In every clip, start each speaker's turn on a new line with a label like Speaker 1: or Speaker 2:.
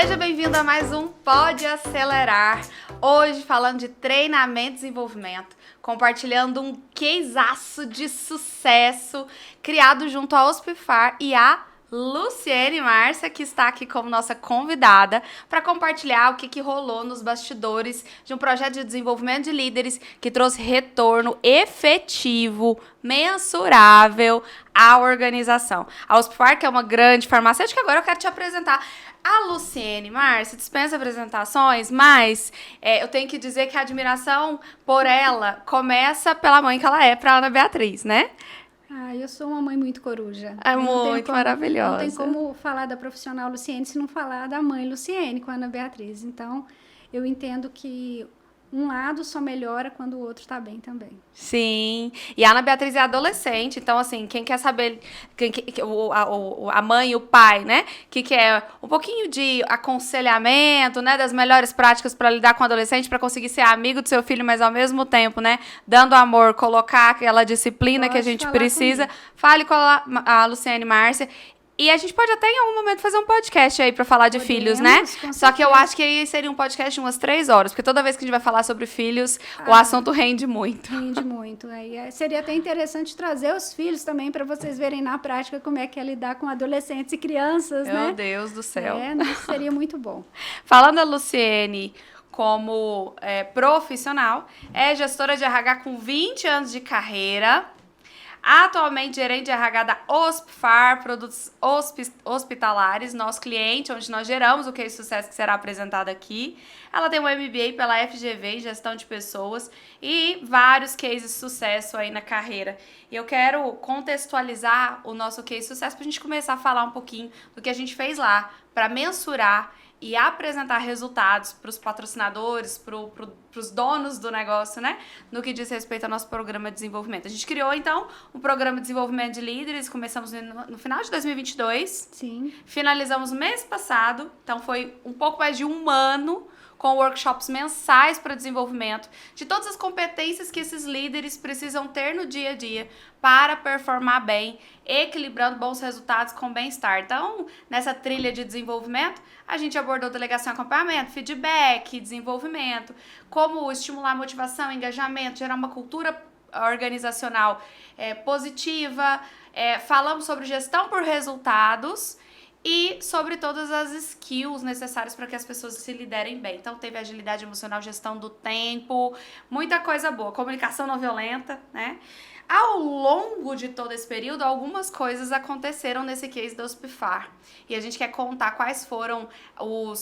Speaker 1: Seja bem-vindo a mais um Pode Acelerar. Hoje falando de treinamento e desenvolvimento, compartilhando um caseaço de sucesso criado junto à Hospifar e a Luciene Márcia, que está aqui como nossa convidada, para compartilhar o que rolou nos bastidores de um projeto de desenvolvimento de líderes que trouxe retorno efetivo, mensurável à organização. A Hospifar, que é uma grande farmacêutica, agora eu quero te apresentar. A Luciene Márcia dispensa apresentações, mas eu tenho que dizer que a admiração por ela começa pela mãe que ela é para Ana Beatriz, né?
Speaker 2: Eu sou uma mãe muito coruja.
Speaker 1: É muito maravilhosa.
Speaker 2: Não tem como falar da profissional Luciene se não falar da mãe Luciene com a Ana Beatriz. Então, eu entendo que um lado só melhora quando o outro tá bem também.
Speaker 1: Sim, e a Ana Beatriz é adolescente, então assim, quem quer saber, a mãe e o pai, né, que é um pouquinho de aconselhamento, né, das melhores práticas para lidar com o adolescente, para conseguir ser amigo do seu filho, mas ao mesmo tempo, né, dando amor, colocar aquela disciplina que a gente precisa, fale com a Luciene Márcia. E a gente pode até em algum momento fazer um podcast aí pra falar de filhos, né? Só que eu acho que aí seria um podcast de umas 3 horas, porque toda vez que a gente vai falar sobre filhos, o assunto rende muito.
Speaker 2: Rende muito. Aí seria até interessante trazer os filhos também para vocês verem na prática como é que é lidar com adolescentes e crianças, né?
Speaker 1: Meu Deus do céu.
Speaker 2: Seria muito bom.
Speaker 1: Falando da Luciene como profissional, é gestora de RH com 20 anos de carreira. Atualmente, gerente de RH da Hospifar, produtos hospitalares, nosso cliente, onde nós geramos o case sucesso que será apresentado aqui. Ela tem um MBA pela FGV em gestão de pessoas e vários cases de sucesso aí na carreira. E eu quero contextualizar o nosso case sucesso para a gente começar a falar um pouquinho do que a gente fez lá para mensurar e apresentar resultados para os patrocinadores, para os donos do negócio, né? No que diz respeito ao nosso programa de desenvolvimento. A gente criou, então, um programa de desenvolvimento de líderes, começamos no final de 2022.
Speaker 2: Sim.
Speaker 1: Finalizamos mês passado, então foi um pouco mais de um ano com workshops mensais para desenvolvimento de todas as competências que esses líderes precisam ter no dia a dia para performar bem, equilibrando bons resultados com bem-estar. Então, nessa trilha de desenvolvimento, a gente abordou delegação, acompanhamento, feedback, desenvolvimento, como estimular a motivação, engajamento, gerar uma cultura organizacional positiva, falamos sobre gestão por resultados e sobre todas as skills necessárias para que as pessoas se liderem bem. Então, teve agilidade emocional, gestão do tempo, muita coisa boa. Comunicação não violenta, né? Ao longo de todo esse período, algumas coisas aconteceram nesse case da Hospifar. E a gente quer contar quais foram o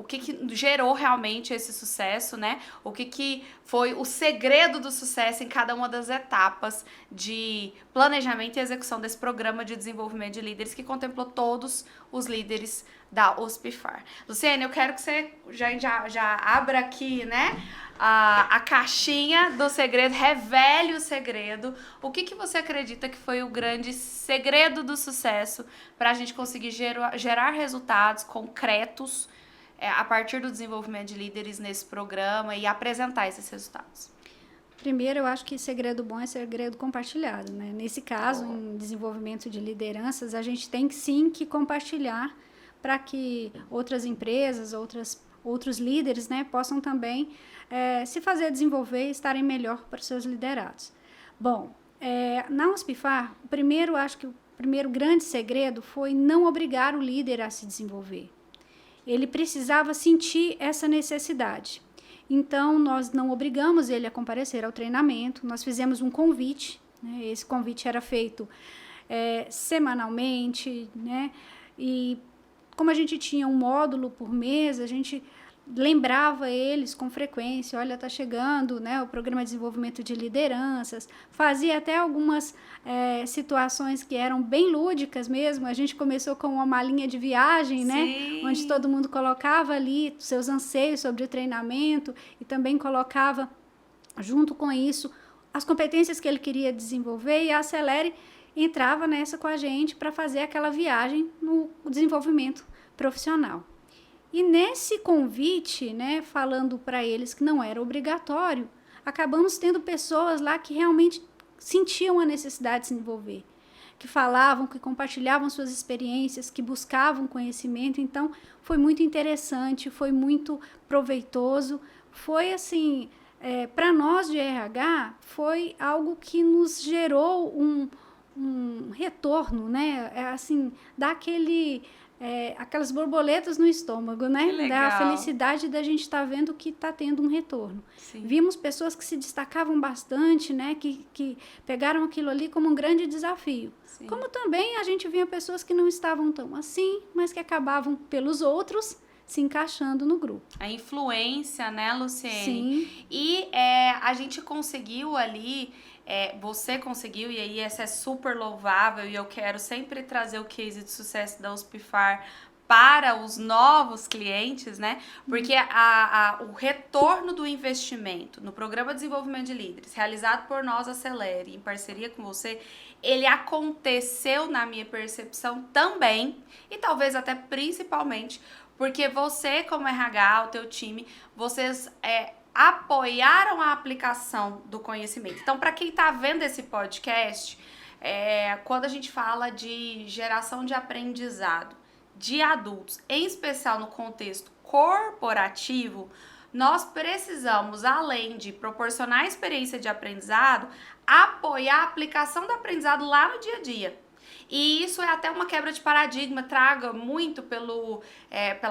Speaker 1: que gerou realmente esse sucesso, né? O que foi o segredo do sucesso em cada uma das etapas de planejamento e execução desse programa de desenvolvimento de líderes que contemplou todos os líderes da Hospifar. Luciene, eu quero que você já abra aqui, né? A caixinha do segredo, revele o segredo. O que você acredita que foi o grande segredo do sucesso para a gente conseguir gerar resultados concretos a partir do desenvolvimento de líderes nesse programa e apresentar esses resultados?
Speaker 2: Primeiro, eu acho que segredo bom é segredo compartilhado, né? Nesse caso, em desenvolvimento de lideranças, a gente tem sim que compartilhar para que outras empresas, outros líderes, né, possam também se fazer desenvolver e estarem melhor para os seus liderados. Bom, na Hospifar, acho que o primeiro grande segredo foi não obrigar o líder a se desenvolver. Ele precisava sentir essa necessidade. Então, nós não obrigamos ele a comparecer ao treinamento, nós fizemos um convite, né? Esse convite era feito semanalmente, né? E como a gente tinha um módulo por mês, a gente lembrava eles com frequência, olha, está chegando, né, o programa de desenvolvimento de lideranças, fazia até algumas situações que eram bem lúdicas mesmo. A gente começou com uma malinha de viagem,
Speaker 1: Sim.
Speaker 2: né, onde todo mundo colocava ali seus anseios sobre o treinamento e também colocava, junto com isso, as competências que ele queria desenvolver, e a Acelere entrava nessa com a gente para fazer aquela viagem no desenvolvimento profissional. E nesse convite, né, falando para eles que não era obrigatório, acabamos tendo pessoas lá que realmente sentiam a necessidade de se envolver. que falavam, que compartilhavam suas experiências, que buscavam conhecimento. Então, foi muito interessante, foi muito proveitoso. Foi assim, para nós de RH, foi algo que nos gerou um retorno, né? Assim, dá aquelas borboletas no estômago, né?
Speaker 1: Que legal.
Speaker 2: Da felicidade da gente estar vendo que está tendo um retorno.
Speaker 1: Sim.
Speaker 2: Vimos pessoas que se destacavam bastante, né? Que pegaram aquilo ali como um grande desafio.
Speaker 1: Sim.
Speaker 2: Como também a gente via pessoas que não estavam tão assim, mas que acabavam pelos outros se encaixando no grupo.
Speaker 1: A influência, né, Luciene?
Speaker 2: Sim.
Speaker 1: E a gente conseguiu ali, você conseguiu, e aí essa é super louvável, e eu quero sempre trazer o case de sucesso da Hospifar para os novos clientes, né? Porque o retorno do investimento no Programa de Desenvolvimento de Líderes, realizado por nós, Acelere, em parceria com você, ele aconteceu, na minha percepção, também, e talvez até principalmente, porque você, como RH, o teu time, vocês apoiaram a aplicação do conhecimento. Então, para quem está vendo esse podcast, quando a gente fala de geração de aprendizado de adultos, em especial no contexto corporativo, nós precisamos, além de proporcionar experiência de aprendizado, apoiar a aplicação do aprendizado lá no dia a dia. E isso é até uma quebra de paradigma, traga muito pela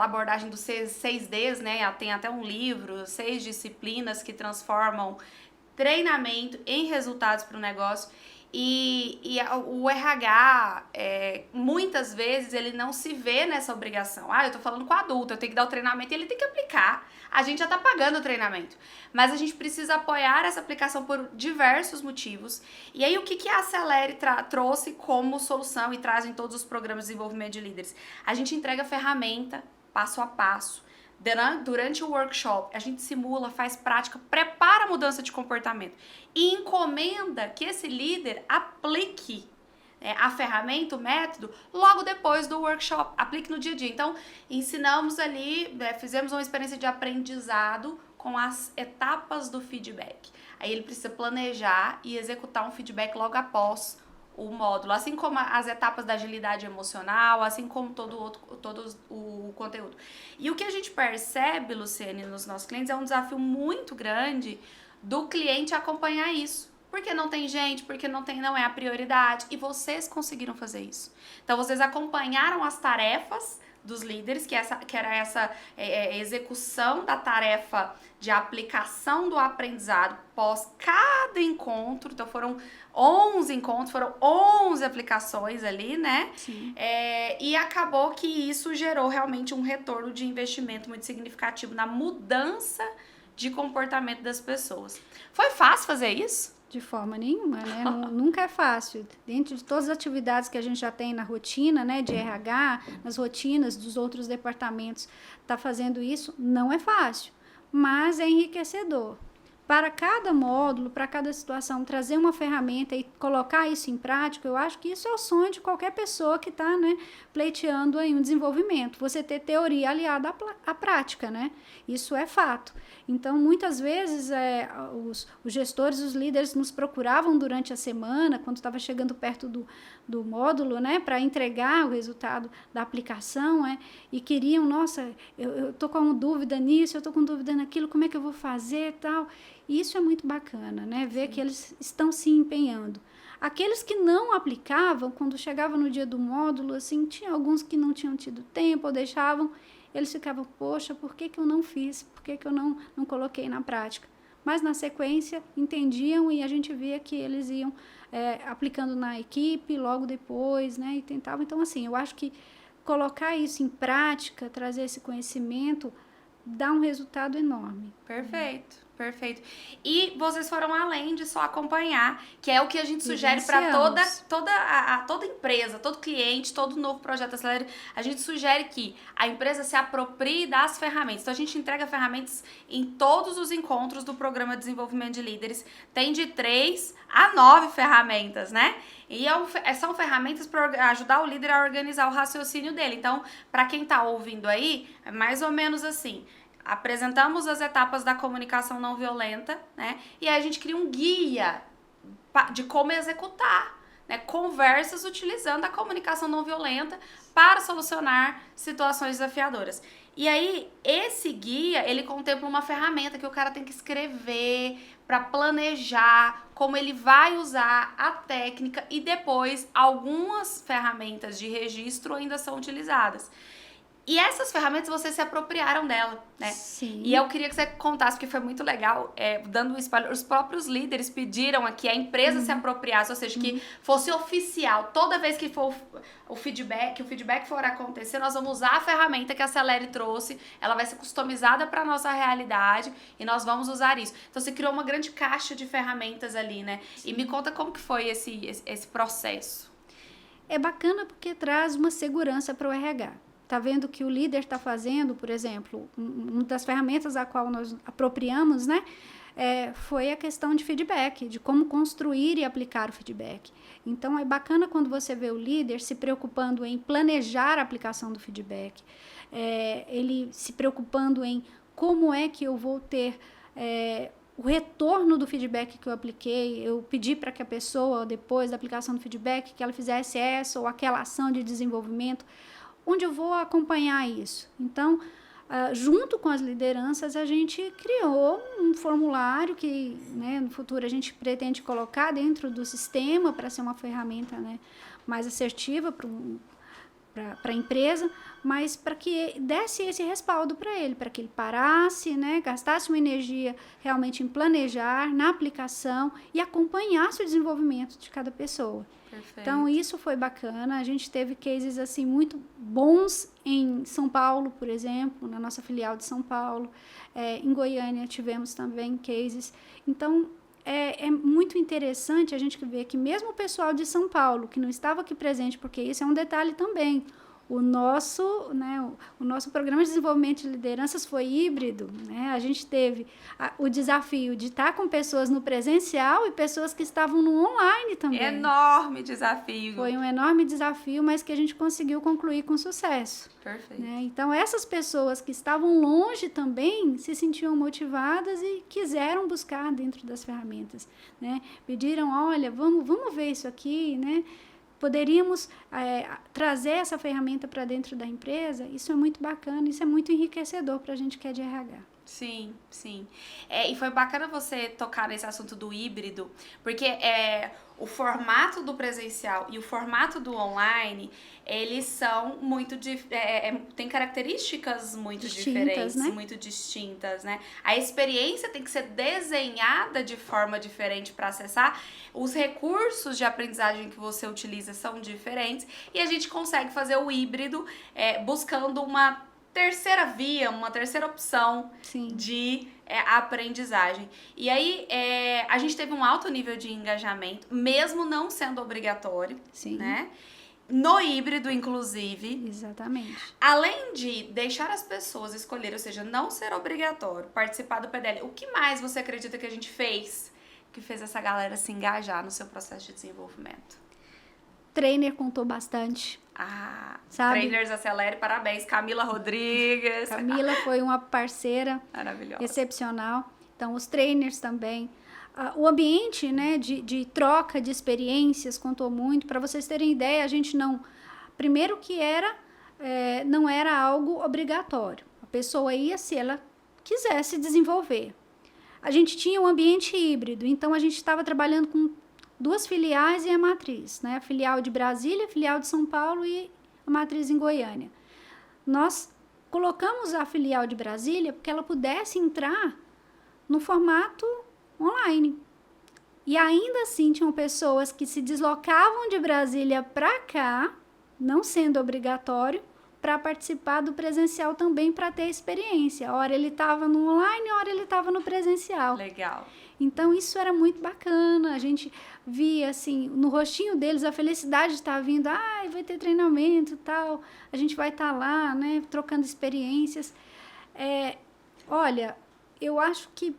Speaker 1: abordagem dos 6Ds, né? Tem até um livro, 6 disciplinas que transformam treinamento em resultados para o negócio. E o RH, muitas vezes, ele não se vê nessa obrigação. Eu tô falando com o adulto, eu tenho que dar o treinamento e ele tem que aplicar. A gente já tá pagando o treinamento. Mas a gente precisa apoiar essa aplicação por diversos motivos. E aí, o que a Acelere trouxe como solução e traz em todos os programas de desenvolvimento de líderes? A gente entrega ferramenta, passo a passo. Durante o workshop, a gente simula, faz prática, prepara a mudança de comportamento e encomenda que esse líder aplique a ferramenta, o método, logo depois do workshop, aplique no dia a dia. Então, ensinamos ali, fizemos uma experiência de aprendizado com as etapas do feedback. Aí ele precisa planejar e executar um feedback logo após o módulo, assim como as etapas da agilidade emocional, assim como todo o conteúdo. E o que a gente percebe, Luciene, nos nossos clientes é um desafio muito grande do cliente acompanhar isso. Porque não tem gente, porque não é a prioridade. E vocês conseguiram fazer isso. Então, vocês acompanharam as tarefas dos líderes, que era essa execução da tarefa de aplicação do aprendizado pós cada encontro. Então, foram 11 encontros, foram 11 aplicações ali, né?
Speaker 2: Sim.
Speaker 1: E acabou que isso gerou realmente um retorno de investimento muito significativo na mudança de comportamento das pessoas. Foi fácil fazer isso?
Speaker 2: De forma nenhuma, né? Nunca é fácil. Dentro de todas as atividades que a gente já tem na rotina, né, de RH, nas rotinas dos outros departamentos, tá fazendo isso, não é fácil, mas é enriquecedor. Para cada módulo, para cada situação, trazer uma ferramenta e colocar isso em prática, eu acho que isso é o sonho de qualquer pessoa que está, né, pleiteando aí um desenvolvimento. Você ter teoria aliada à prática, né? Isso é fato. Então, muitas vezes, os gestores, os líderes nos procuravam durante a semana, quando estava chegando perto do módulo, né, para entregar o resultado da aplicação, e queriam, nossa, eu estou com dúvida nisso, eu estou com dúvida naquilo, como é que eu vou fazer e tal. E isso é muito bacana, né, ver que eles estão se empenhando. Aqueles que não aplicavam, quando chegava no dia do módulo, assim, tinha alguns que não tinham tido tempo ou deixavam, eles ficavam, poxa, por que eu não fiz? Por que eu não coloquei na prática? Mas, na sequência, entendiam e a gente via que eles iam aplicando na equipe logo depois, né? E tentavam. Então, assim, eu acho que colocar isso em prática, trazer esse conhecimento, dá um resultado enorme.
Speaker 1: Perfeito. Perfeito. E vocês foram além de só acompanhar, que é o que a gente sugere para toda empresa, todo cliente, todo novo projeto Acelere. A gente sugere que a empresa se aproprie das ferramentas. Então, a gente entrega ferramentas em todos os encontros do Programa de Desenvolvimento de Líderes. Tem de 3 a 9 ferramentas, né? E são ferramentas para ajudar o líder a organizar o raciocínio dele. Então, para quem está ouvindo aí, é mais ou menos assim. Apresentamos as etapas da comunicação não violenta, né? E aí a gente cria um guia de como executar. né, conversas utilizando a comunicação não violenta para solucionar situações desafiadoras. E aí, esse guia, ele contempla uma ferramenta que o cara tem que escrever para planejar como ele vai usar a técnica, e depois algumas ferramentas de registro ainda são utilizadas. E essas ferramentas vocês se apropriaram dela, né?
Speaker 2: Sim.
Speaker 1: E eu queria que você contasse, porque foi muito legal, dando um spoiler, os próprios líderes pediram que a empresa se apropriasse, ou seja, que fosse oficial. Toda vez que for o feedback for acontecer, nós vamos usar a ferramenta que a Celere trouxe, ela vai ser customizada para a nossa realidade e nós vamos usar isso. Então você criou uma grande caixa de ferramentas ali, né? Sim. E me conta como que foi esse processo.
Speaker 2: É bacana porque traz uma segurança para o RH. Está vendo que o líder está fazendo, por exemplo, uma das ferramentas a qual nós apropriamos, né, foi a questão de feedback, de como construir e aplicar o feedback. Então, é bacana quando você vê o líder se preocupando em planejar a aplicação do feedback, ele se preocupando em como é que eu vou ter o retorno do feedback que eu apliquei. Eu pedi para que a pessoa, depois da aplicação do feedback, que ela fizesse essa ou aquela ação de desenvolvimento, onde eu vou acompanhar isso. Então, junto com as lideranças, a gente criou um formulário que, né, no futuro a gente pretende colocar dentro do sistema para ser uma ferramenta, né, mais assertiva para a empresa, mas para que desse esse respaldo para ele, para que ele parasse, né, gastasse uma energia realmente em planejar, na aplicação e acompanhasse o desenvolvimento de cada pessoa. Perfeito. Então, isso foi bacana. A gente teve cases assim, muito bons em São Paulo, por exemplo, na nossa filial de São Paulo. Em Goiânia tivemos também cases. Então, é muito interessante a gente ver que mesmo o pessoal de São Paulo, que não estava aqui presente, porque isso é um detalhe também, o nosso programa de desenvolvimento de lideranças foi híbrido, né? A gente teve o desafio de estar com pessoas no presencial e pessoas que estavam no online também.
Speaker 1: Enorme desafio.
Speaker 2: Foi um enorme desafio, mas que a gente conseguiu concluir com sucesso.
Speaker 1: Perfeito.
Speaker 2: Né? Então, essas pessoas que estavam longe também se sentiam motivadas e quiseram buscar dentro das ferramentas, né? Pediram, olha, vamos ver isso aqui, né? Poderíamos trazer essa ferramenta para dentro da empresa. Isso é muito bacana, isso é muito enriquecedor para a gente que é de RH.
Speaker 1: Sim, sim. E foi bacana você tocar nesse assunto do híbrido, porque o formato do presencial e o formato do online, eles são muito tem características muito diferentes, né? Muito distintas, né? A experiência tem que ser desenhada de forma diferente para acessar. Os recursos de aprendizagem que você utiliza são diferentes e a gente consegue fazer o híbrido buscando uma terceira via, uma terceira opção. Sim. De aprendizagem. E aí, a gente teve um alto nível de engajamento, mesmo não sendo obrigatório. Sim. Né? No híbrido, inclusive.
Speaker 2: Exatamente.
Speaker 1: Além de deixar as pessoas escolherem, ou seja, não ser obrigatório participar do PDL, o que mais você acredita que a gente fez que fez essa galera se engajar no seu processo de desenvolvimento?
Speaker 2: Trainer contou bastante. Sabe?
Speaker 1: Trainers Acelere, parabéns. Camila Rodrigues.
Speaker 2: Camila foi uma parceira
Speaker 1: maravilhosa,
Speaker 2: excepcional. Então, os trainers também. O ambiente, né, de troca de experiências contou muito. Para vocês terem ideia, a gente não... Primeiro que não era algo obrigatório. A pessoa ia se ela quisesse desenvolver. A gente tinha um ambiente híbrido, então a gente estava trabalhando com 2 filiais e a matriz, né? A filial de Brasília, a filial de São Paulo e a matriz em Goiânia. Nós colocamos a filial de Brasília porque ela pudesse entrar no formato online. E ainda assim tinham pessoas que se deslocavam de Brasília para cá, não sendo obrigatório, para participar do presencial também, para ter experiência. Ora ele estava no online, ora ele estava no presencial.
Speaker 1: Legal.
Speaker 2: Então, isso era muito bacana. A gente via, assim, no rostinho deles a felicidade de estar vindo. Vai ter treinamento e tal. A gente vai estar lá, né, trocando experiências. Olha, eu acho que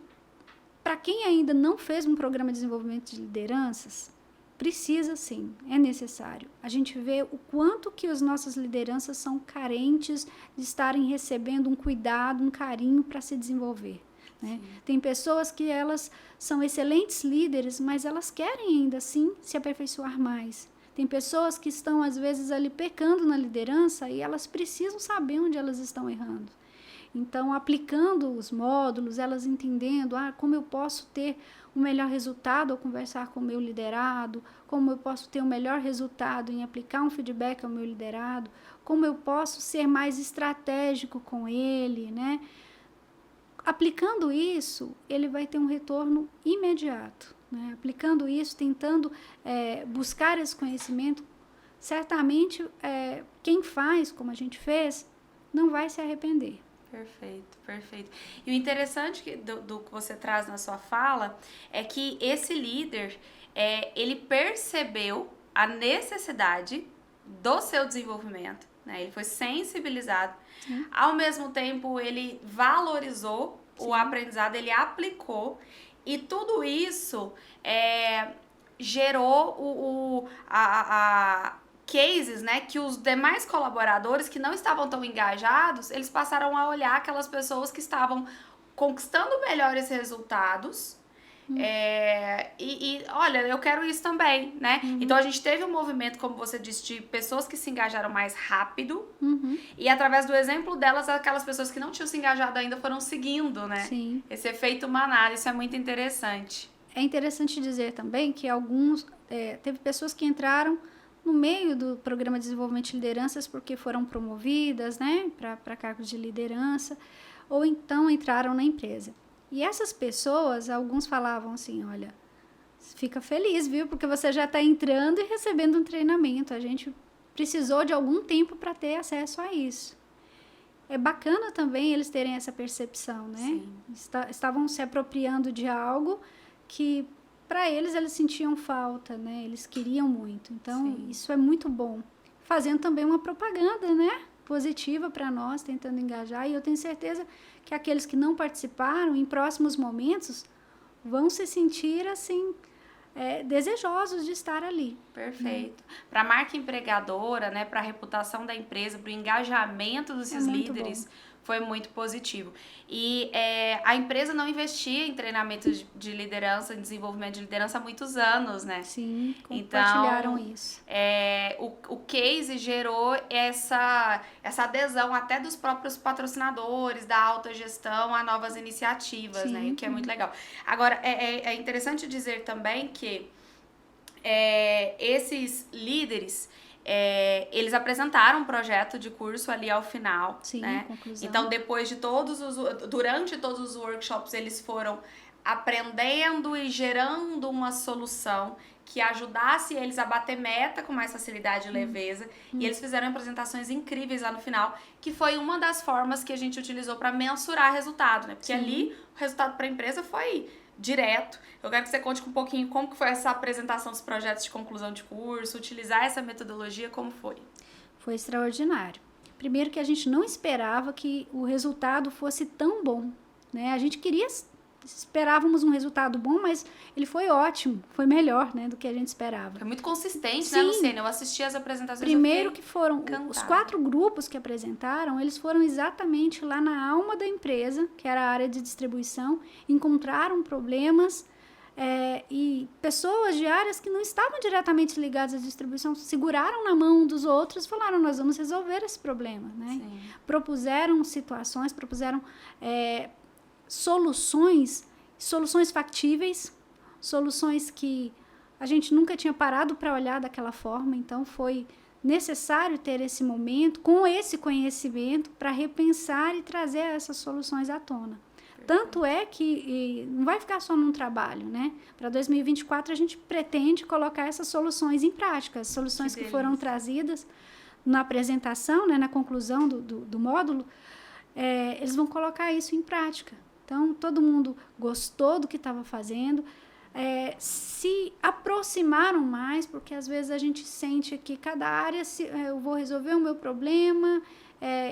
Speaker 2: para quem ainda não fez um programa de desenvolvimento de lideranças, precisa sim, é necessário. A gente vê o quanto que as nossas lideranças são carentes de estarem recebendo um cuidado, um carinho para se desenvolver. né? Tem pessoas que elas são excelentes líderes, mas elas querem ainda assim se aperfeiçoar mais. Tem pessoas que estão, às vezes, ali pecando na liderança e elas precisam saber onde elas estão errando. Então, aplicando os módulos, elas entendendo como eu posso ter o melhor resultado ao conversar com o meu liderado, como eu posso ter o melhor resultado em aplicar um feedback ao meu liderado, como eu posso ser mais estratégico com ele, né? Aplicando isso, ele vai ter um retorno imediato, né? Aplicando isso, tentando buscar esse conhecimento, certamente quem faz como a gente fez não vai se arrepender.
Speaker 1: Perfeito, perfeito. E o interessante do que você traz na sua fala é que esse líder, ele percebeu a necessidade do seu desenvolvimento, né? Ele foi sensibilizado. Ao mesmo tempo, ele valorizou o aprendizado, ele aplicou, e tudo isso gerou cases, né, que os demais colaboradores que não estavam tão engajados, eles passaram a olhar aquelas pessoas que estavam conquistando melhores resultados. Olha, eu quero isso também, né? Então a gente teve um movimento, como você disse, de pessoas que se engajaram mais rápido, e através do exemplo delas, aquelas pessoas que não tinham se engajado ainda foram seguindo, né?
Speaker 2: Sim.
Speaker 1: Esse efeito manada, isso é muito interessante.
Speaker 2: É interessante dizer também que teve pessoas que entraram no meio do programa de desenvolvimento de lideranças porque foram promovidas, né, para cargos de liderança, ou então entraram na empresa. E essas pessoas, alguns falavam assim, olha, fica feliz, viu, porque você já está entrando e recebendo um treinamento, a gente precisou de algum tempo para ter acesso a isso. É bacana também eles terem essa percepção, né? Estavam se apropriando de algo que para eles sentiam falta, né? Eles queriam muito. Então, isso é muito bom. Fazendo também uma propaganda, né? Positiva para nós, tentando engajar. E eu tenho certeza que aqueles que não participaram, em próximos momentos, vão se sentir, assim, desejosos de estar ali.
Speaker 1: Perfeito. Para a marca empregadora, né? Para a reputação da empresa, para o engajamento desses líderes, foi muito positivo. E a empresa não investia em treinamento de liderança, em desenvolvimento de liderança há muitos anos, né?
Speaker 2: Sim, compartilharam isso.
Speaker 1: O case gerou essa adesão até dos próprios patrocinadores, da autogestão a novas iniciativas, né? O que é muito legal. Agora, é interessante dizer também que esses líderes... eles apresentaram um projeto de curso ali ao final, né?
Speaker 2: Conclusão.
Speaker 1: Então, durante todos os workshops, eles foram aprendendo e gerando uma solução que ajudasse eles a bater meta com mais facilidade e leveza. E eles fizeram apresentações incríveis lá no final, que foi uma das formas que a gente utilizou para mensurar resultado, né? Porque ali o resultado para a empresa foi direto. Eu quero que você conte um pouquinho como que foi essa apresentação dos projetos de conclusão de curso, utilizar essa metodologia, como foi?
Speaker 2: Foi extraordinário. Primeiro que a gente não esperava que o resultado fosse tão bom, né? A gente esperávamos um resultado bom, mas ele foi ótimo, foi melhor, né, do que a gente esperava.
Speaker 1: Foi muito consistente, né, Luciana? Eu assisti as apresentações.
Speaker 2: Primeiro que foram os 4 grupos que apresentaram, eles foram exatamente lá na alma da empresa, que era a área de distribuição, encontraram problemas e pessoas de áreas que não estavam diretamente ligadas à distribuição seguraram na mão um dos outros e falaram, nós vamos resolver esse problema, né? Propuseram situações, propuseram soluções factíveis, soluções que a gente nunca tinha parado para olhar daquela forma, então foi necessário ter esse momento, com esse conhecimento, para repensar e trazer essas soluções à tona. Tanto é que não vai ficar só num trabalho, né? Para 2024 a gente pretende colocar essas soluções em prática, as soluções que foram trazidas na apresentação, né, na conclusão do módulo, eles vão colocar isso em prática. Então, todo mundo gostou do que estava fazendo, se aproximaram mais, porque às vezes a gente sente que cada área, eu vou resolver o meu problema,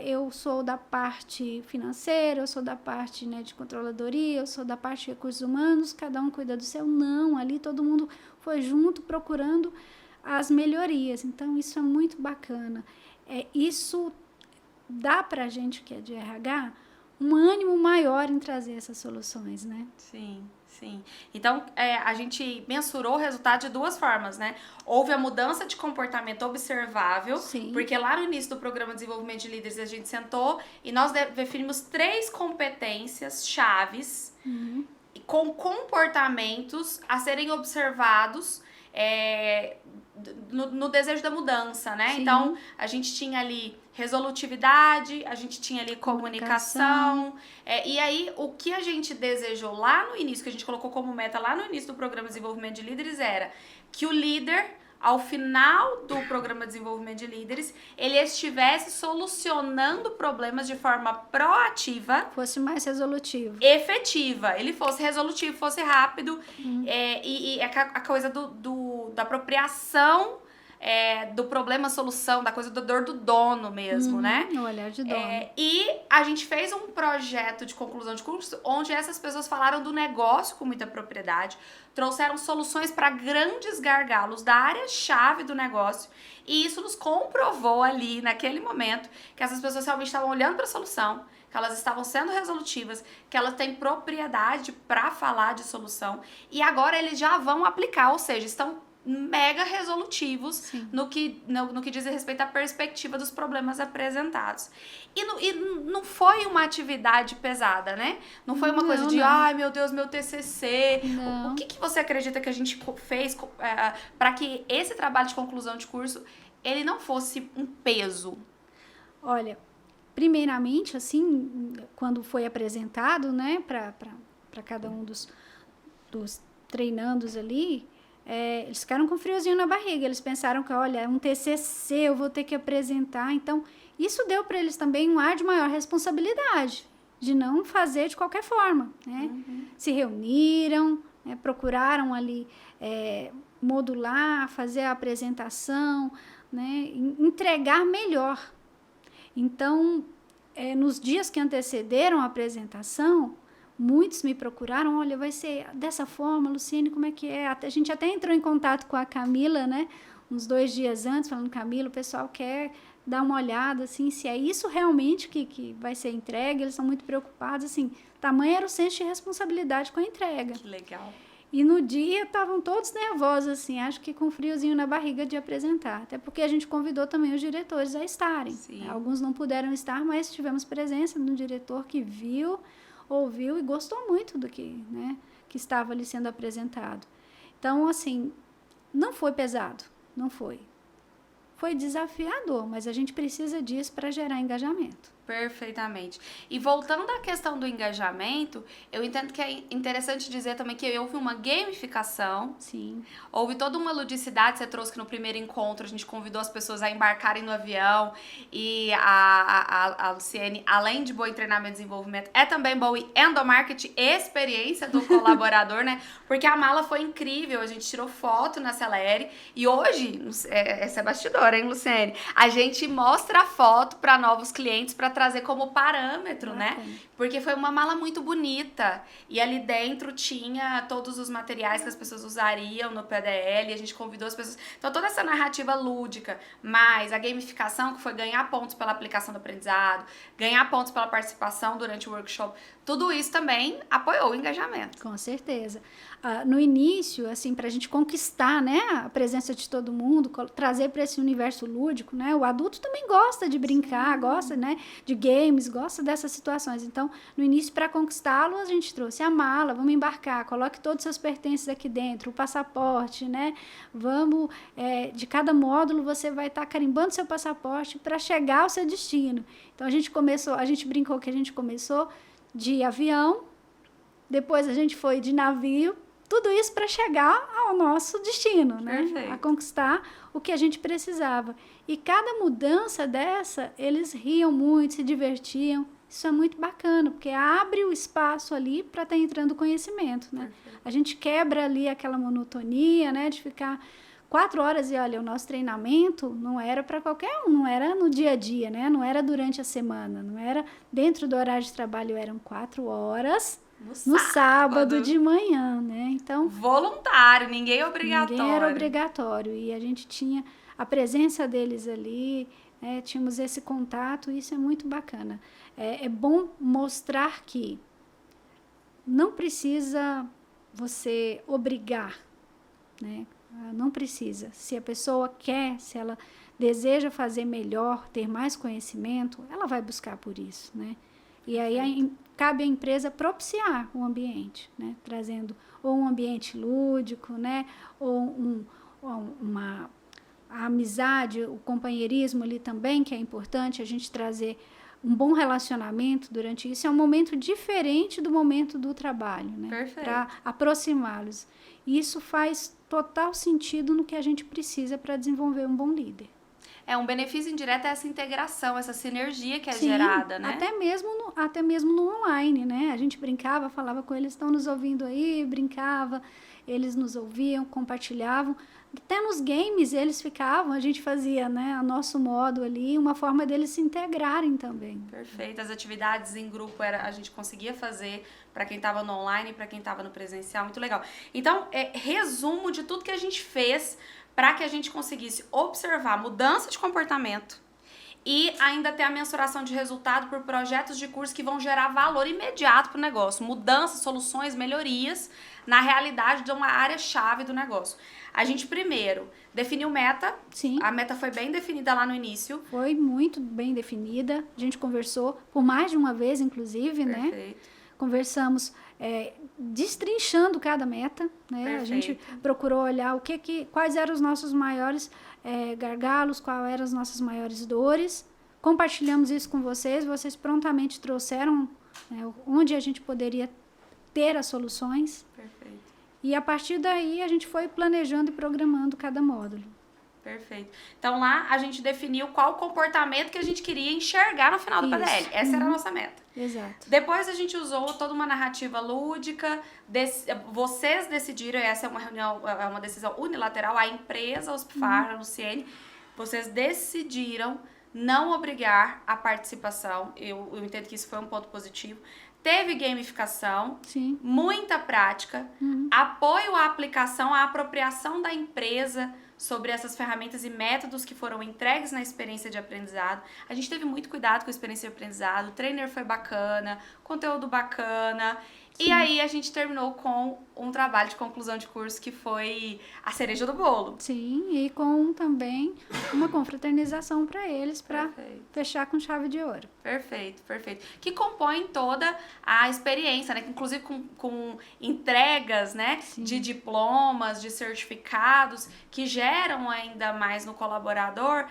Speaker 2: eu sou da parte financeira, eu sou da parte, né, de controladoria, eu sou da parte de recursos humanos, cada um cuida do seu. Não, ali todo mundo foi junto procurando as melhorias. Então, isso é muito bacana. Isso dá para a gente que é de RH um ânimo maior em trazer essas soluções, né?
Speaker 1: Sim. Sim. Então, a gente mensurou o resultado de duas formas, né? Houve a mudança de comportamento observável,
Speaker 2: Sim.
Speaker 1: porque lá no início do programa de desenvolvimento de líderes a gente sentou e nós definimos 3 competências chaves com comportamentos a serem observados no desejo da mudança, né?
Speaker 2: Sim.
Speaker 1: Então, a gente tinha ali resolutividade, a gente tinha ali comunicação. E aí, o que a gente desejou lá no início, que a gente colocou como meta lá no início do programa de desenvolvimento de líderes, era que o líder, ao final do programa de desenvolvimento de líderes, ele estivesse solucionando problemas de forma proativa.
Speaker 2: Fosse mais resolutivo.
Speaker 1: Efetiva. Ele fosse resolutivo, fosse rápido. E a coisa da apropriação do problema-solução, da coisa da dor do dono mesmo, né?
Speaker 2: O olhar de dono.
Speaker 1: E a gente fez um projeto de conclusão de curso onde essas pessoas falaram do negócio com muita propriedade, trouxeram soluções para grandes gargalos da área-chave do negócio, e isso nos comprovou ali, naquele momento, que essas pessoas realmente estavam olhando para a solução, que elas estavam sendo resolutivas, que elas têm propriedade para falar de solução, e agora eles já vão aplicar, ou seja, estão mega resolutivos no que diz respeito à perspectiva dos problemas apresentados. E não foi uma atividade pesada, né? Não foi uma coisa de, ai meu Deus, meu TCC. O que você acredita que a gente fez para que esse trabalho de conclusão de curso, ele não fosse um peso?
Speaker 2: Olha, primeiramente, assim, quando foi apresentado, né, para cada um dos treinandos ali, eles ficaram com friozinho na barriga. Eles pensaram que, olha, é um TCC, eu vou ter que apresentar. Então, isso deu para eles também um ar de maior responsabilidade, de não fazer de qualquer forma, né? Se reuniram, procuraram ali modular, fazer a apresentação, né? Entregar melhor. Então, nos dias que antecederam a apresentação, muitos me procuraram, olha, vai ser dessa forma, Luciene, como é que é? A gente até entrou em contato com a Camila, né? Uns 2 dias antes, falando, Camila, o pessoal quer dar uma olhada, assim, se é isso realmente que vai ser entregue. Eles são muito preocupados, assim, tamanho era o senso de responsabilidade com a entrega.
Speaker 1: Que legal.
Speaker 2: E no dia estavam todos nervosos, assim, acho que com friozinho na barriga de apresentar. Até porque a gente convidou também os diretores a estarem. Alguns não puderam estar, mas tivemos presença de um diretor que viu, ouviu e gostou muito do que estava ali sendo apresentado. Então, assim, não foi pesado, não foi. Foi desafiador, mas a gente precisa disso para gerar engajamento.
Speaker 1: Perfeitamente. E voltando à questão do engajamento, eu entendo que é interessante dizer também que houve uma gamificação.
Speaker 2: Sim.
Speaker 1: Houve toda uma ludicidade. Você trouxe que no primeiro encontro a gente convidou as pessoas a embarcarem no avião. E a Luciene, além de boa em treinamento e desenvolvimento, é também boa em endomarketing e experiência do colaborador, né? Porque a mala foi incrível. A gente tirou foto na Celere. E hoje, essa é bastidora, hein, Luciene? A gente mostra a foto para novos clientes, para trazer como parâmetro, né? Porque foi uma mala muito bonita. E ali dentro tinha todos os materiais que as pessoas usariam no PDL. E a gente convidou as pessoas. Então, toda essa narrativa lúdica, mais a gamificação, que foi ganhar pontos pela aplicação do aprendizado, ganhar pontos pela participação durante o workshop, tudo isso também apoiou o engajamento.
Speaker 2: Com certeza. No início, assim, para a gente conquistar, né, a presença de todo mundo, trazer para esse universo lúdico, né, o adulto também gosta de brincar, gosta, né, de games, gosta dessas situações. Então, no início, para conquistá-lo, a gente trouxe a mala, vamos embarcar, coloque todos os seus pertences aqui dentro, o passaporte, né, vamos, de cada módulo você vai estar carimbando seu passaporte para chegar ao seu destino. Então, a gente brincou que a gente começou de avião, depois a gente foi de navio, tudo isso para chegar ao nosso destino, né? A conquistar o que a gente precisava. E cada mudança dessa, eles riam muito, se divertiam. Isso é muito bacana, porque abre o espaço ali para estar entrando conhecimento, né? A gente quebra ali aquela monotonia, né? De ficar 4 horas e, olha, o nosso treinamento não era para qualquer um, não era no dia a dia, né? Não era durante a semana, não era dentro do horário de trabalho, eram 4 horas no sábado de manhã, né? Então,
Speaker 1: voluntário, ninguém é obrigatório.
Speaker 2: Ninguém era obrigatório. E a gente tinha a presença deles ali, né? Tínhamos esse contato, e isso é muito bacana. É bom mostrar que não precisa você obrigar, né? Não precisa. Se a pessoa quer, se ela deseja fazer melhor, ter mais conhecimento, ela vai buscar por isso, né? E aí cabe à empresa propiciar o ambiente, né? Trazendo ou um ambiente lúdico, né? Ou a amizade, o companheirismo ali também, que é importante a gente trazer um bom relacionamento durante isso. É um momento diferente do momento do trabalho, né? Para aproximá-los. E isso faz total sentido no que a gente precisa para desenvolver um bom líder.
Speaker 1: Um benefício indireto é essa integração, essa sinergia que é gerada, né?
Speaker 2: Até mesmo no online, né? A gente brincava, falava com eles, estão nos ouvindo aí, brincava, eles nos ouviam, compartilhavam. Até nos games eles ficavam, a gente fazia, né, a nosso modo ali, uma forma deles se integrarem também.
Speaker 1: Perfeito. As atividades em grupo a gente conseguia fazer para quem estava no online e para quem estava no presencial, muito legal. Então, resumo de tudo que a gente fez para que a gente conseguisse observar mudança de comportamento e ainda ter a mensuração de resultado por projetos de curso que vão gerar valor imediato para o negócio, mudanças, soluções, melhorias na realidade de uma área-chave do negócio. A gente primeiro definiu meta.
Speaker 2: Sim.
Speaker 1: A meta foi bem definida lá no início.
Speaker 2: Foi muito bem definida. A gente conversou por mais de uma vez, inclusive,
Speaker 1: Perfeito.
Speaker 2: Né? Conversamos destrinchando cada meta, né?
Speaker 1: Perfeito.
Speaker 2: A gente procurou olhar quais eram os nossos maiores gargalos, quais eram as nossas maiores dores. Compartilhamos isso com vocês prontamente trouxeram, né, onde a gente poderia ter as soluções.
Speaker 1: Perfeito.
Speaker 2: E a partir daí a gente foi planejando e programando cada módulo.
Speaker 1: Perfeito. Então lá a gente definiu qual o comportamento que a gente queria enxergar no final do PDL. Essa era a nossa meta.
Speaker 2: Exato.
Speaker 1: Depois a gente usou toda uma narrativa lúdica. Vocês decidiram, essa é uma decisão unilateral, a empresa, a Hospifar, a Luciene, vocês decidiram não obrigar a participação. Eu entendo que isso foi um ponto positivo. Teve gamificação,
Speaker 2: sim,
Speaker 1: muita prática, apoio à aplicação, à apropriação da empresa sobre essas ferramentas e métodos que foram entregues na experiência de aprendizado. A gente teve muito cuidado com a experiência de aprendizado, o trainer foi bacana, conteúdo bacana. Sim. E aí a gente terminou com um trabalho de conclusão de curso que foi a cereja do bolo.
Speaker 2: Sim, e com também uma confraternização para eles, para fechar com chave de ouro.
Speaker 1: Perfeito, perfeito. Que compõe toda a experiência, né? Inclusive com entregas, né?
Speaker 2: Sim.
Speaker 1: De diplomas, de certificados, que geram ainda mais no colaborador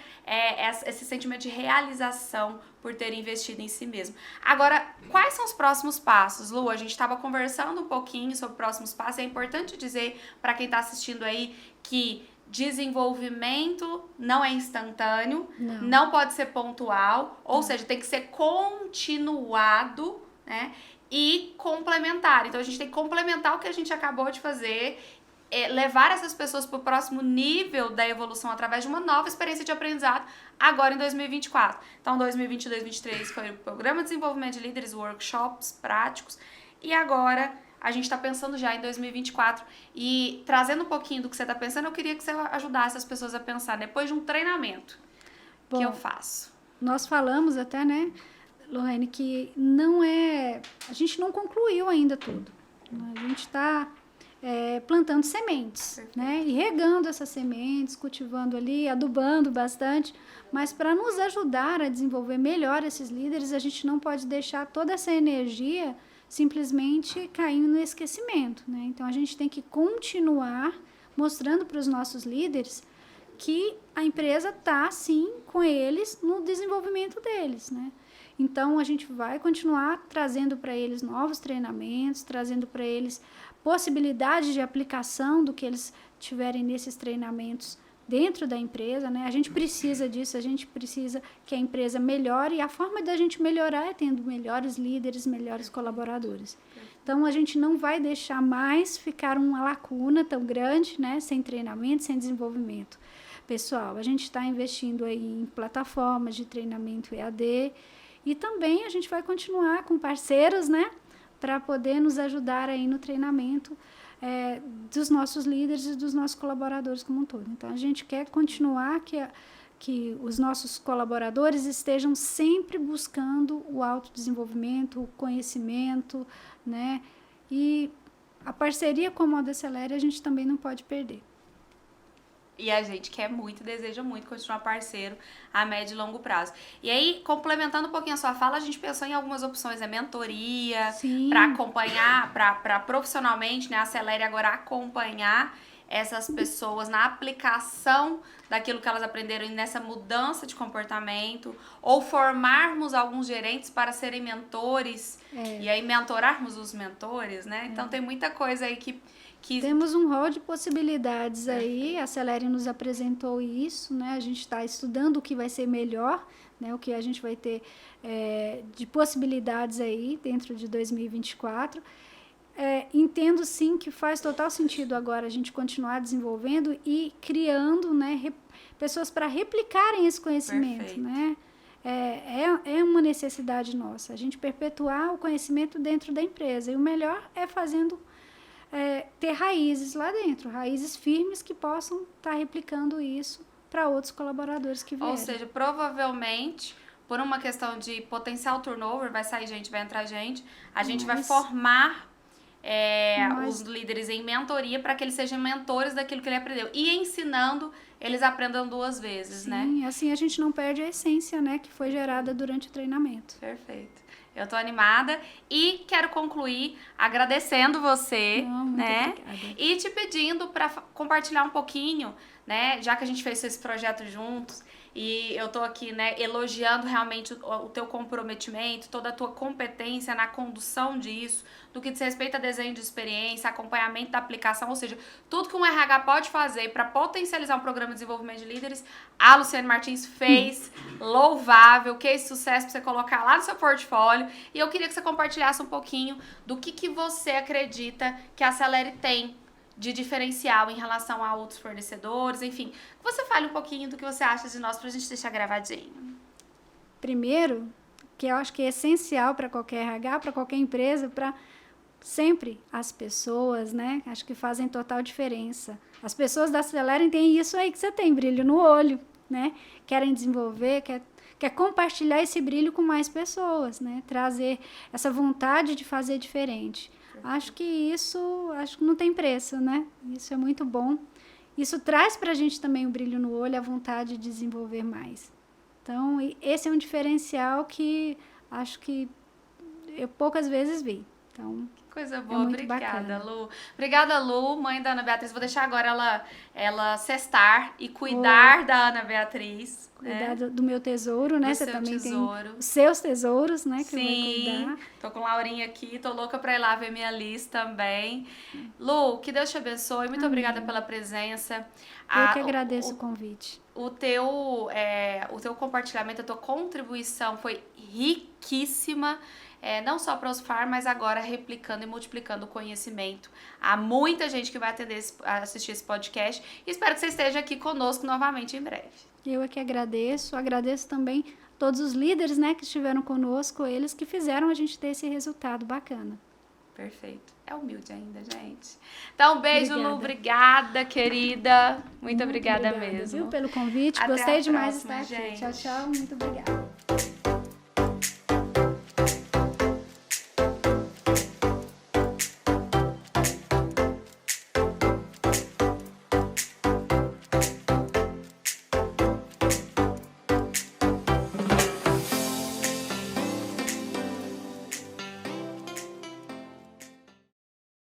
Speaker 1: esse sentimento de realização por ter investido em si mesmo. Agora, quais são os próximos passos, Lu? A gente estava conversando um pouquinho sobre próximos passos. É importante dizer para quem está assistindo aí que desenvolvimento não é instantâneo, não pode ser pontual, ou seja, tem que ser continuado, né? E complementar. Então, a gente tem que complementar o que a gente acabou de fazer, levar essas pessoas para o próximo nível da evolução através de uma nova experiência de aprendizado agora em 2024. Então, 2022 e 2023 foi o Programa de Desenvolvimento de Líderes, workshops práticos, e agora a gente está pensando já em 2024. E trazendo um pouquinho do que você está pensando, eu queria que você ajudasse as pessoas a pensar depois de um treinamento que eu faço.
Speaker 2: Nós falamos até, né, Lorraine, que a gente não concluiu ainda tudo. A gente está plantando sementes, né, e regando essas sementes, cultivando ali, adubando bastante, mas para nos ajudar a desenvolver melhor esses líderes, a gente não pode deixar toda essa energia simplesmente caindo no esquecimento, né? Então, a gente tem que continuar mostrando para os nossos líderes que a empresa está, sim, com eles no desenvolvimento deles, né? Então, a gente vai continuar trazendo para eles novos treinamentos, trazendo para eles possibilidades de aplicação do que eles tiverem nesses treinamentos dentro da empresa, né? A gente precisa disso, a gente precisa que a empresa melhore, e a forma da gente melhorar é tendo melhores líderes, melhores colaboradores. Então, a gente não vai deixar mais ficar uma lacuna tão grande, né? Sem treinamento, sem desenvolvimento. Pessoal, a gente está investindo aí em plataformas de treinamento EAD, e também a gente vai continuar com parceiros, né? para poder nos ajudar aí no treinamento dos nossos líderes e dos nossos colaboradores como um todo. Então, a gente quer continuar que os nossos colaboradores estejam sempre buscando o autodesenvolvimento, o conhecimento, né? E a parceria com a Moda Acelere a gente também não pode perder.
Speaker 1: E a gente quer muito, deseja muito continuar parceiro a médio e longo prazo. E aí, complementando um pouquinho a sua fala, a gente pensou em algumas opções, mentoria, para acompanhar, para profissionalmente, né, a Acelere agora acompanhar essas pessoas na aplicação daquilo que elas aprenderam e nessa mudança de comportamento, ou formarmos alguns gerentes para serem mentores, e aí mentorarmos os mentores, né? Então tem muita coisa aí que...
Speaker 2: Temos um rol de possibilidades aí, a Acelere nos apresentou isso, né? A gente está estudando o que vai ser melhor, né? O que a gente vai ter de possibilidades aí dentro de 2024. Entendo sim que faz total sentido agora a gente continuar desenvolvendo e criando, né, pessoas para replicarem esse conhecimento, né? É uma necessidade nossa, a gente perpetuar o conhecimento dentro da empresa, e o melhor é fazendo ter raízes lá dentro, raízes firmes que possam estar replicando isso para outros colaboradores que vierem.
Speaker 1: Ou seja, provavelmente, por uma questão de potencial turnover, vai sair gente, vai entrar gente, a gente vai formar os líderes em mentoria para que eles sejam mentores daquilo que ele aprendeu. E ensinando, eles aprendam 2 vezes, né?
Speaker 2: Sim, assim a gente não perde a essência, né, que foi gerada durante o treinamento.
Speaker 1: Perfeito. Eu tô animada e quero concluir agradecendo você, né?
Speaker 2: Obrigada.
Speaker 1: E te pedindo para compartilhar um pouquinho, né? Já que a gente fez esse projeto juntos e eu tô aqui, né, elogiando realmente o teu comprometimento, toda a tua competência na condução disso, do que diz respeito a desenho de experiência, acompanhamento da aplicação, ou seja, tudo que um RH pode fazer para potencializar um programa de desenvolvimento de líderes, a Luciane Martins fez, louvável, case sucesso para você colocar lá no seu portfólio. E eu queria que você compartilhasse um pouquinho do que você acredita que a Acelere tem de diferencial em relação a outros fornecedores, enfim. Que você fale um pouquinho do que você acha de nós pra gente deixar gravadinho.
Speaker 2: Primeiro, que eu acho que é essencial para qualquer RH, para qualquer empresa, para sempre as pessoas, né? Acho que fazem total diferença. As pessoas da Acelere têm isso aí que você tem, brilho no olho, né? Querem desenvolver, quer compartilhar esse brilho com mais pessoas, né? Trazer essa vontade de fazer diferente. Acho que não tem preço, né? Isso é muito bom. Isso traz para a gente também o brilho no olho, a vontade de desenvolver mais. Então, esse é um diferencial que acho que eu poucas vezes vi. Então,
Speaker 1: coisa boa, obrigada, bacana. Lu. Obrigada, Lu, mãe da Ana Beatriz. Vou deixar agora ela cestar e cuidar da Ana Beatriz.
Speaker 2: Cuidar do meu tesouro, né? Você também
Speaker 1: tesouro.
Speaker 2: Tem os seus tesouros, né? Que
Speaker 1: sim,
Speaker 2: vai cuidar.
Speaker 1: Tô com Laurinha aqui, tô louca pra ir lá ver minha lista também. Lu, que Deus te abençoe. Muito obrigada pela presença.
Speaker 2: Eu que agradeço o convite.
Speaker 1: O teu compartilhamento, a tua contribuição foi riquíssima. Não só para os FAR, mas agora replicando e multiplicando o conhecimento. Há muita gente que vai assistir esse podcast e espero que você esteja aqui conosco novamente em breve.
Speaker 2: Eu é que agradeço também todos os líderes, né, que estiveram conosco, eles que fizeram a gente ter esse resultado bacana.
Speaker 1: Perfeito. É humilde ainda, gente. Então, beijo, obrigada. Lu. Obrigada, querida. Muito obrigada mesmo.
Speaker 2: Viu, pelo convite.
Speaker 1: Até
Speaker 2: Gostei
Speaker 1: a
Speaker 2: demais
Speaker 1: próxima,
Speaker 2: de estar aqui.
Speaker 1: gente.
Speaker 2: Tchau, tchau. Muito obrigada.